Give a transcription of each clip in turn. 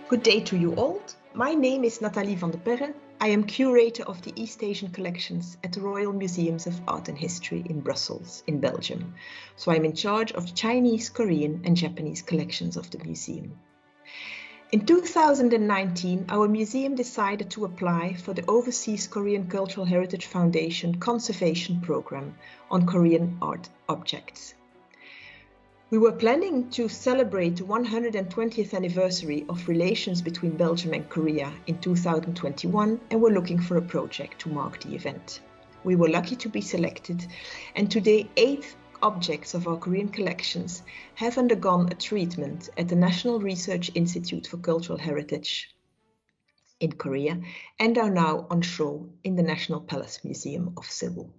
Good day to you all. My name is Nathalie Vandeperre. I am curator of the East Asian collections at the Royal Museums of Art and History in Brussels, in Belgium. So I'm in charge of the Chinese, Korean and Japanese collections of the museum. In 2019, our museum decided to apply for the Overseas Korean Cultural Heritage Foundation Conservation Program on Korean art objects. We were planning to celebrate the 120th anniversary of relations between Belgium and Korea in 2021 and were looking for a project to mark the event. We were lucky to be selected, and today 8 objects of our Korean collections have undergone a treatment at the National Research Institute for Cultural Heritage in Korea and are now on show in the National Palace Museum of Seoul.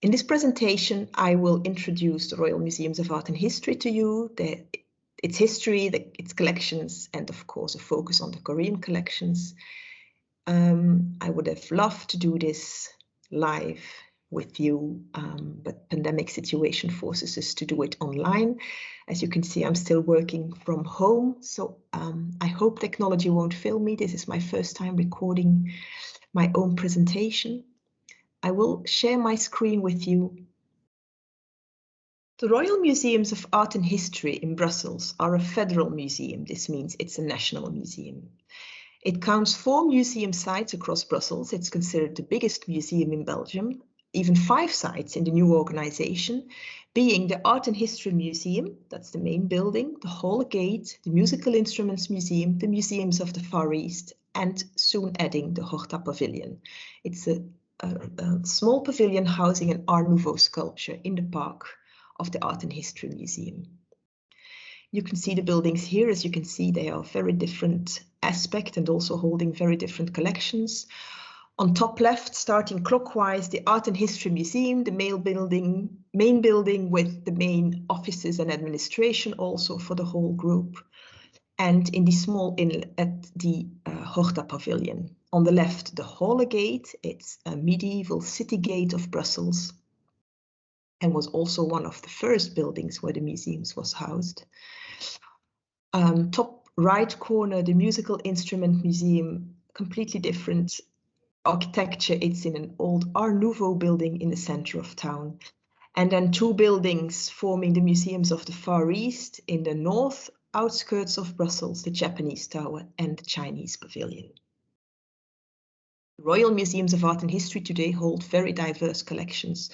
In this presentation, I will introduce the Royal Museums of Art and History to you, its history, its collections, and of course a focus on the Korean collections. I would have loved to do this live with you, but pandemic situation forces us to do it online. As you can see, I'm still working from home, so I hope technology won't fail me. This is my first time recording my own presentation. I will share my screen with you. The Royal Museums of Art and History in Brussels are a federal museum. This means it's a national museum. It counts 4 museum sites across Brussels. It's considered the biggest museum in Belgium. Even 5 sites in the new organization, being the Art and History Museum, that's the main building, the Hall Gate, the Musical Instruments Museum, the Museums of the Far East, and soon adding the Horta Pavilion. It's a small pavilion housing an Art Nouveau sculpture in the park of the Art and History Museum. You can see the buildings here. As you can see, they are very different aspect and also holding very different collections. On top left, starting clockwise, the Art and History Museum, the main building with the main offices and administration also for the whole group. And in the small inlet at the Horta Pavilion. On the left, the Hall Gate. It's a medieval city gate of Brussels and was also one of the first buildings where the museums was housed. Top right corner, the Musical Instrument Museum, completely different architecture. It's in an old Art Nouveau building in the center of town. And then 2 buildings forming the Museums of the Far East in the north outskirts of Brussels, the Japanese Tower and the Chinese Pavilion. Royal Museums of Art and History today hold very diverse collections,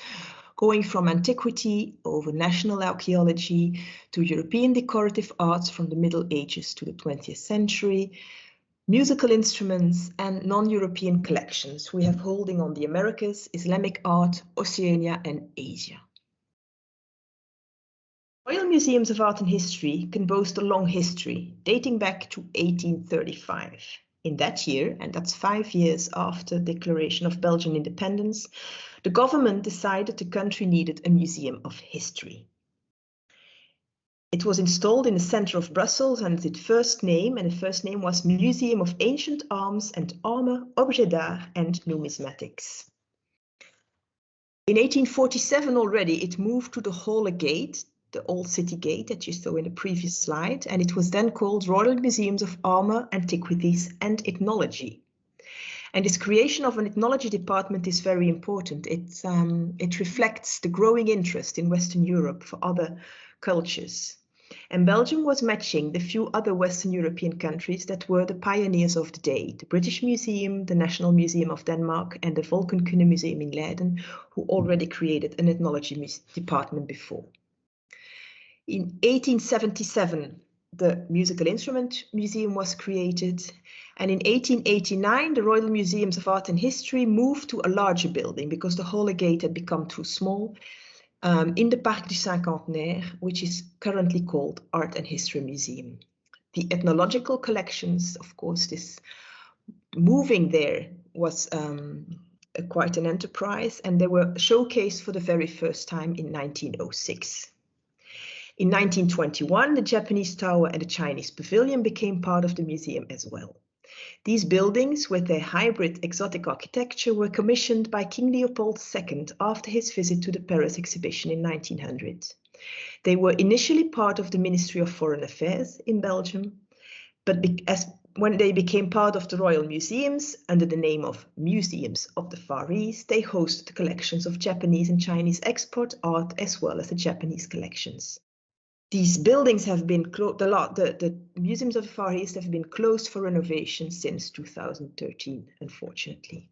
going from antiquity over national archaeology to European decorative arts from the Middle Ages to the 20th century, musical instruments and non-European collections we have holding on the Americas, Islamic art, Oceania and Asia. Royal Museums of Art and History can boast a long history, dating back to 1835. In that year, and that's 5 years after the declaration of Belgian independence, the government decided the country needed a museum of history. It was installed in the center of Brussels and its first name was Museum of Ancient Arms and Armor, Objets d'Art and Numismatics. In 1847 already, it moved to the Hall Gate, the old city gate that you saw in the previous slide, and it was then called Royal Museums of Armor, Antiquities and Ethnology. And this creation of an ethnology department is very important. It reflects the growing interest in Western Europe for other cultures. And Belgium was matching the few other Western European countries that were the pioneers of the day, the British Museum, the National Museum of Denmark and the Volkenkunde Museum in Leiden, who already created an ethnology department before. In 1877, the Musical Instrument Museum was created, and in 1889, the Royal Museums of Art and History moved to a larger building because the Hall Gate had become too small, in the Parc du Cinquantenaire, which is currently called Art and History Museum. The ethnological collections, of course, this moving there was quite an enterprise, and they were showcased for the very first time in 1906. In 1921, the Japanese Tower and the Chinese Pavilion became part of the museum as well. These buildings, with their hybrid exotic architecture, were commissioned by King Leopold II after his visit to the Paris exhibition in 1900. They were initially part of the Ministry of Foreign Affairs in Belgium, But when they became part of the Royal Museums under the name of Museums of the Far East, they hosted collections of Japanese and Chinese export art as well as the Japanese collections. These buildings have been the Museums of the Far East have been closed for renovation since 2013, unfortunately.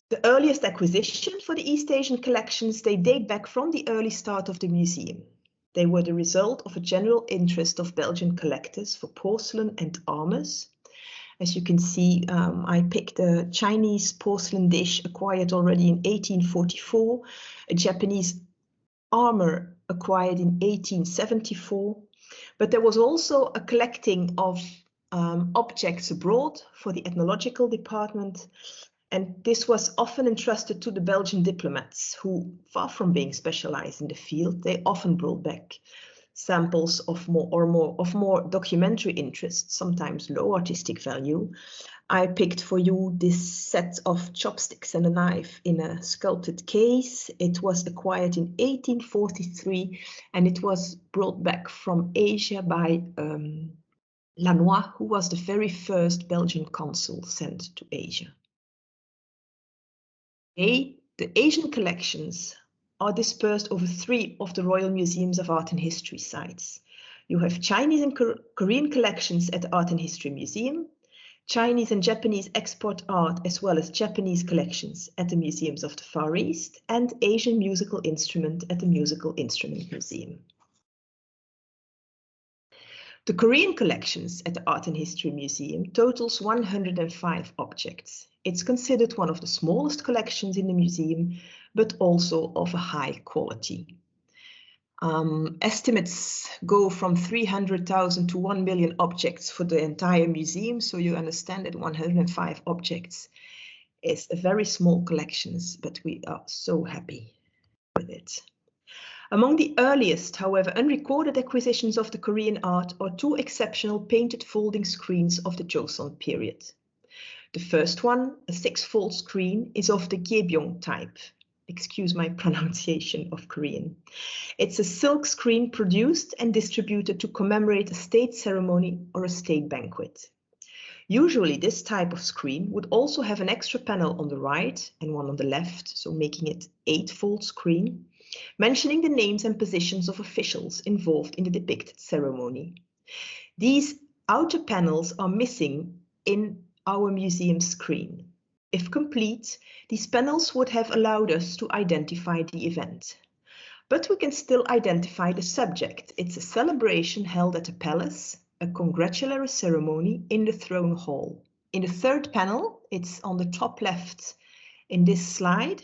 The earliest acquisition for the East Asian collections, they date back from the early start of the museum. They were the result of a general interest of Belgian collectors for porcelain and armors. As you can see, I picked a Chinese porcelain dish acquired already in 1844, a Japanese armor acquired in 1874, but there was also a collecting of objects abroad for the ethnological department. And this was often entrusted to the Belgian diplomats who, far from being specialized in the field, they often brought back samples of more documentary interest, sometimes low artistic value. I picked for you this set of chopsticks and a knife in a sculpted case. It was acquired in 1843 and it was brought back from Asia by Lannoy, who was the very first Belgian consul sent to Asia. The Asian collections are dispersed over 3 of the Royal Museums of Art and History sites. You have Chinese and Korean collections at the Art and History Museum, Chinese and Japanese export art as well as Japanese collections at the Museums of the Far East, and Asian musical instrument at the Musical Instrument Museum. The Korean collections at the Art and History Museum totals 105 objects. It's considered one of the smallest collections in the museum, but also of a high quality. Estimates go from 300,000 to 1 million objects for the entire museum, so you understand that 105 objects is a very small collection, but we are so happy with it. Among the earliest, however, unrecorded acquisitions of the Korean art are 2 exceptional painted folding screens of the Joseon period. The first one, a 6-fold screen, is of the Gyebyong type. Excuse my pronunciation of Korean. It's a silk screen produced and distributed to commemorate a state ceremony or a state banquet. Usually this type of screen would also have an extra panel on the right and one on the left, so making it 8-fold screen, mentioning the names and positions of officials involved in the depicted ceremony. These outer panels are missing in our museum screen. If complete, these panels would have allowed us to identify the event. But we can still identify the subject. It's a celebration held at a palace, a congratulatory ceremony in the throne hall. In the third panel, it's on the top left in this slide.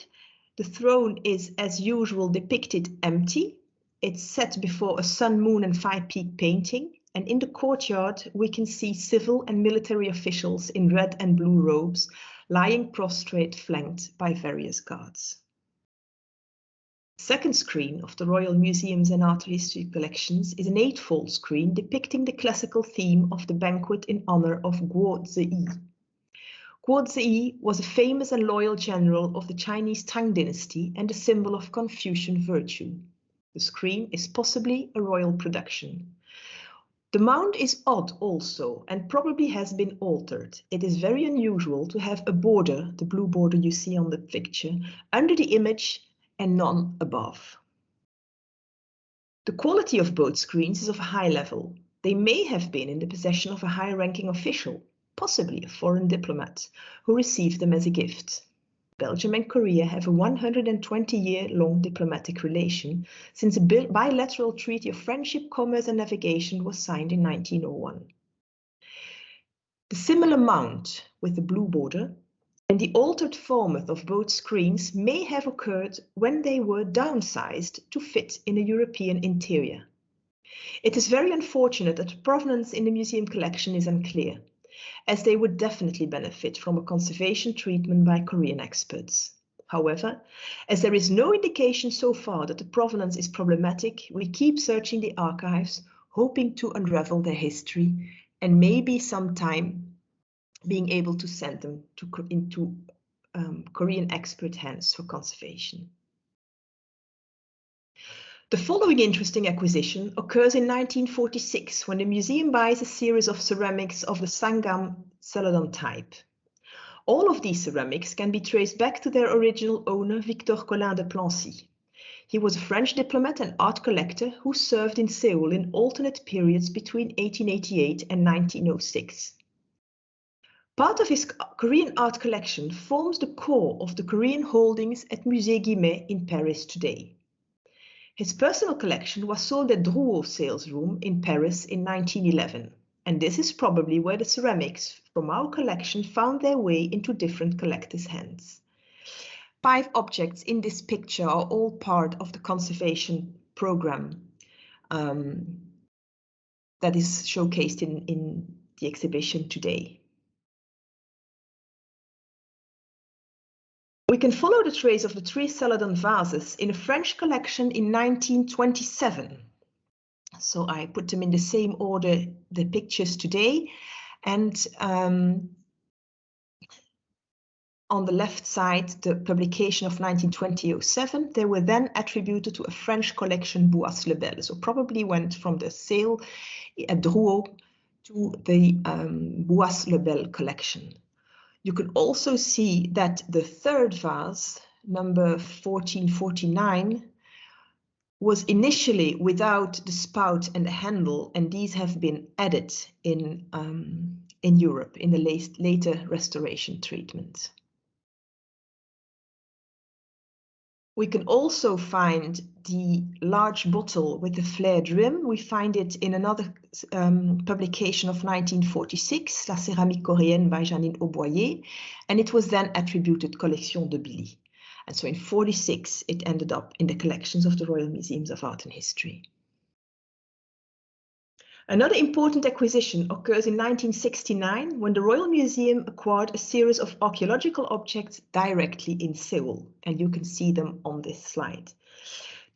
The throne is, as usual, depicted empty. It's set before a sun, moon, and 5-peak painting. And in the courtyard, we can see civil and military officials in red and blue robes, lying prostrate, flanked by various guards. The second screen of the Royal Museums and Art History collections is an 8-fold screen depicting the classical theme of the banquet in honor of Guo Ziyi. Guo Ziyi was a famous and loyal general of the Chinese Tang dynasty and a symbol of Confucian virtue. The screen is possibly a royal production. The mount is odd also and probably has been altered. It is very unusual to have a border, the blue border you see on the picture, under the image and none above. The quality of both screens is of a high level. They may have been in the possession of a high-ranking official, possibly a foreign diplomat, who received them as a gift. Belgium and Korea have a 120-year-long diplomatic relation since a bilateral treaty of friendship, commerce and navigation was signed in 1901. The similar mount with the blue border and the altered format of both screens may have occurred when they were downsized to fit in a European interior. It is very unfortunate that the provenance in the museum collection is unclear, as they would definitely benefit from a conservation treatment by Korean experts. However, as there is no indication so far that the provenance is problematic, we keep searching the archives, hoping to unravel their history and maybe sometime being able to send them into Korean expert hands for conservation. The following interesting acquisition occurs in 1946 when the museum buys a series of ceramics of the Sangam Celadon type. All of these ceramics can be traced back to their original owner, Victor Collin de Plancy. He was a French diplomat and art collector who served in Seoul in alternate periods between 1888 and 1906. Part of his Korean art collection forms the core of the Korean holdings at Musée Guimet in Paris today. His personal collection was sold at Drouot sales room in Paris in 1911, and this is probably where the ceramics from our collection found their way into different collectors' hands. 5 objects in this picture are all part of the conservation program that is showcased in the exhibition today. We can follow the trace of the 3 Celadon vases in a French collection in 1927. So I put them in the same order, the pictures today. And on the left side, the publication of 1920-07, they were then attributed to a French collection, Bouas-le-Bel. So probably went from the sale at Drouot to the Bouas-le-Bel collection. You can also see that the 3rd vase, number 1449, was initially without the spout and the handle, and these have been added in Europe in the later restoration treatment. We can also find the large bottle with the flared rim. We find it in another publication of 1946, La Céramique Coréenne by Janine Auboyer, and it was then attributed Collection de Billy. And so in 1946, it ended up in the collections of the Royal Museums of Art and History. Another important acquisition occurs in 1969 when the Royal Museum acquired a series of archaeological objects directly in Seoul, and you can see them on this slide.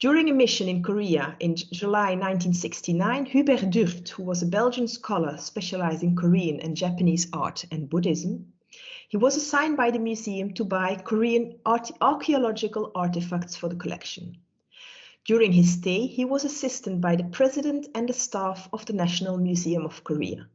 During a mission in Korea in July 1969, Hubert Durt, who was a Belgian scholar specializing in Korean and Japanese art and Buddhism, he was assigned by the museum to buy Korean archaeological artifacts for the collection. During his stay, he was assisted by the president and the staff of the National Museum of Korea.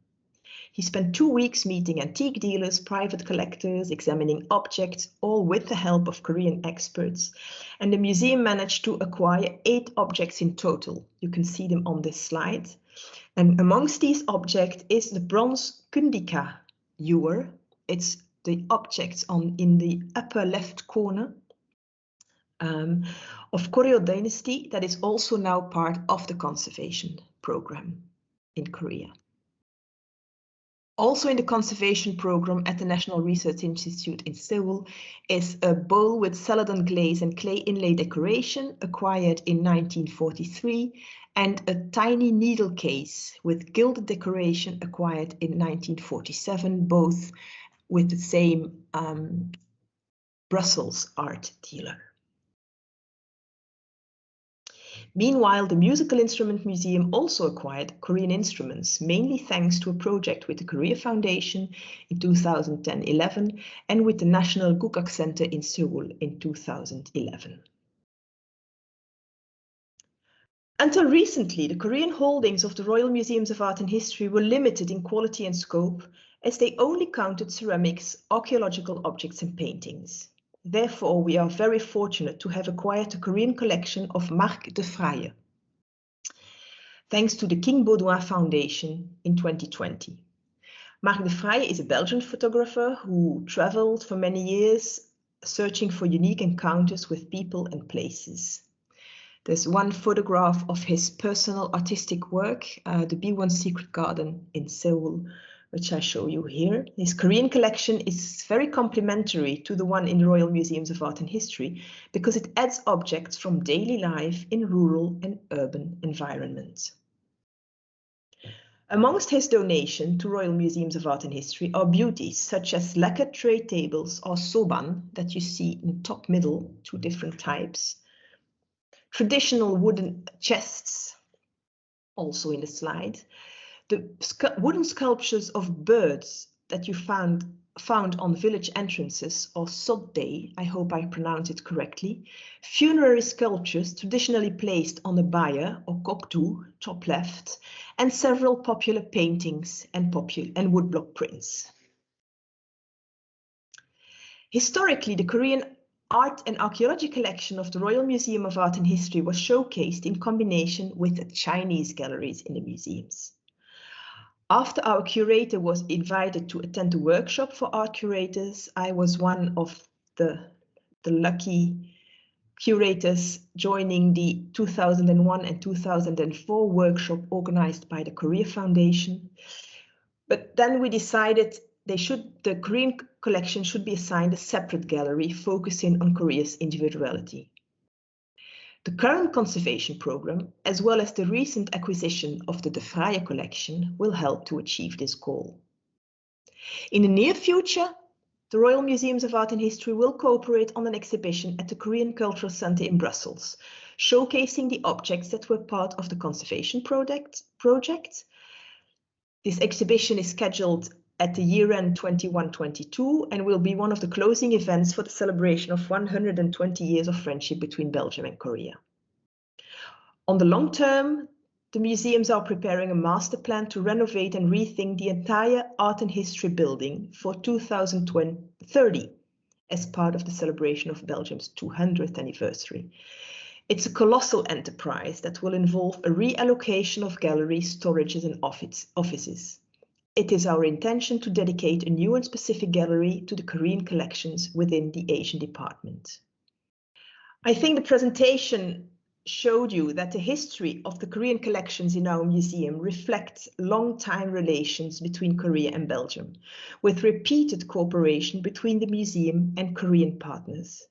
He spent 2 weeks meeting antique dealers, private collectors, examining objects, all with the help of Korean experts. And the museum managed to acquire 8 objects in total. You can see them on this slide. And amongst these objects is the bronze Kundika ewer. It's the objects in the upper left corner of Goryeo dynasty that is also now part of the conservation program in Korea. Also in the conservation program at the National Research Institute in Seoul is a bowl with celadon glaze and clay inlay decoration acquired in 1943 and a tiny needle case with gilded decoration acquired in 1947, both with the same Brussels art dealer. Meanwhile, the Musical Instrument Museum also acquired Korean instruments, mainly thanks to a project with the Korea Foundation in 2010-11 and with the National Gukak Center in Seoul in 2011. Until recently, the Korean holdings of the Royal Museums of Art and History were limited in quality and scope, as they only counted ceramics, archaeological objects and paintings. Therefore, we are very fortunate to have acquired a Korean collection of Marc de Fraye, thanks to the King Baudouin Foundation in 2020. Marc de Fraye is a Belgian photographer who traveled for many years searching for unique encounters with people and places. There's one photograph of his personal artistic work, the B1 Secret Garden in Seoul, which I show you here. His Korean collection is very complementary to the one in the Royal Museums of Art and History because it adds objects from daily life in rural and urban environments. Amongst his donation to Royal Museums of Art and History are beauties such as lacquered tray tables or soban that you see in the top middle, 2 different types. Traditional wooden chests, also in the slide. The wooden sculptures of birds that you found found on village entrances, or sodde, I hope I pronounce it correctly, funerary sculptures traditionally placed on a bier or kokdu, top left, and several popular paintings and woodblock prints. Historically, the Korean art and archaeology collection of the Royal Museum of Art and History was showcased in combination with the Chinese galleries in the museums. After our curator was invited to attend a workshop for art curators, I was one of the lucky curators joining the 2001 and 2004 workshop organized by the Korea Foundation. But then we decided the Korean collection should be assigned a separate gallery focusing on Korea's individuality. The current conservation program, as well as the recent acquisition of the De Vrije collection, will help to achieve this goal. In the near future, the Royal Museums of Art and History will cooperate on an exhibition at the Korean Cultural Center in Brussels, showcasing the objects that were part of the conservation project. This exhibition is scheduled at the year-end 21-22 and will be one of the closing events for the celebration of 120 years of friendship between Belgium and Korea. On the long term, the museums are preparing a master plan to renovate and rethink the entire art and history building for 2030 as part of the celebration of Belgium's 200th anniversary. It's a colossal enterprise that will involve a reallocation of galleries, storages, and offices. It is our intention to dedicate a new and specific gallery to the Korean collections within the Asian department. I think the presentation showed you that the history of the Korean collections in our museum reflects long-time relations between Korea and Belgium, with repeated cooperation between the museum and Korean partners.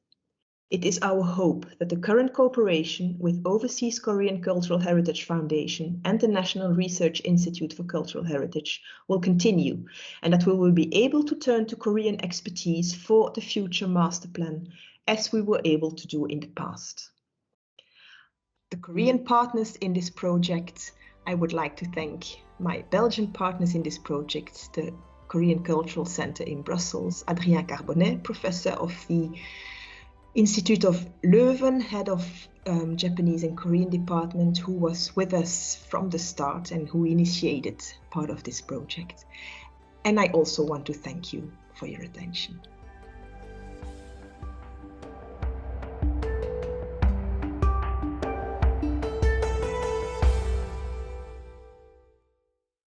It is our hope that the current cooperation with Overseas Korean Cultural Heritage Foundation and the National Research Institute for Cultural Heritage will continue, and that we will be able to turn to Korean expertise for the future master plan, as we were able to do in the past. The Korean partners in this project, I would like to thank my Belgian partners in this project, the Korean Cultural Center in Brussels, Adrien Carbonnet, professor of the Institute of Leuven, head of Japanese and Korean department, who was with us from the start and who initiated part of this project. And I also want to thank you for your attention.